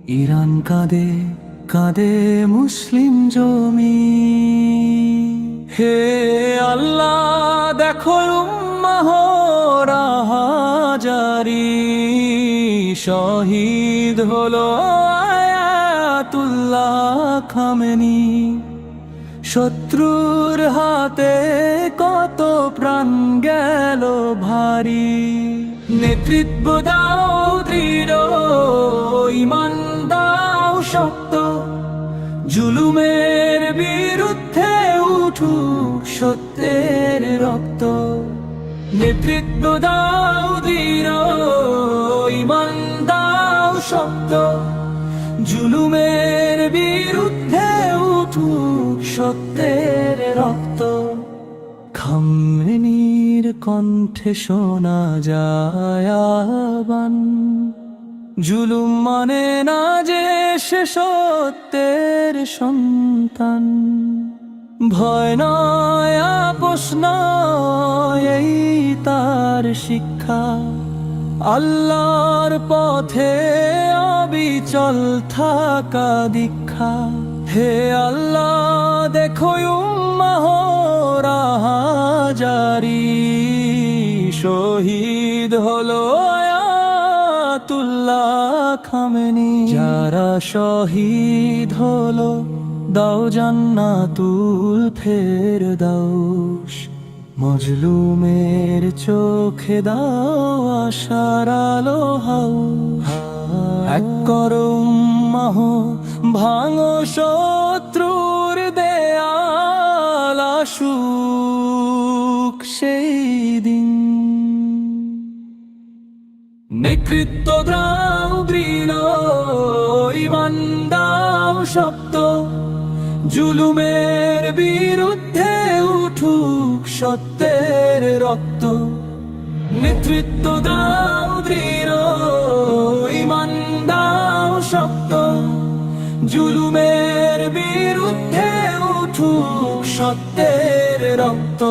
Iran কাঁদে কাঁদে মুসলিম জমি। হে আল্লাহ দেখো উম্মাহ রাহাজারি, শহীদ হলো আয়াতুল্লাহ খামেনি। শত্রুর হাতে কত প্রাণ গেল ভারী, নেতৃত্ব দাও দৃঢ়, ঈমান দাও শক্ত, জুলুমের বিরুদ্ধে উঠুক সত্যের রক্ত। নেতৃত্ব দাও দৃঢ়, ঈমান দাও শক্ত, জুলুমের বিরুদ্ধে উঠুক সত্যের রক্ত। খামেনির কণ্ঠে শোনা যায় আহ্বান, জুলুম মানে না যে সে সত্যের সন্তান। ভয় নয় আপোষ নয় এই তার শিক্ষা, আল্লাহর পথে অবিচল থাকা দীক্ষা। হে আল্লাহ দেখো উম্মাহ রাহাজারি, শহীদ হলো আয়াতুল্লাহ খামেনি। যারা শহীদ হলো দাও জান্নাতুল ফেরদাউস, মজলুমের চোখে দাও আশার আলো হাও। এক করো উম্মাহ ভাঙো শত্রুর দেয়াল, আসুক সেই দিন। নেতৃত্ব দাও দৃঢ়, ঈমান দাও শক্ত, জুলুমের বিরুদ্ধে উঠুক সত্যের রক্ত। নেতৃত্ব দাও দৃঢ়, ঈমান দাও শক্ত, জুলুমের বিরুদ্ধে উঠুক সত্যের রক্ত।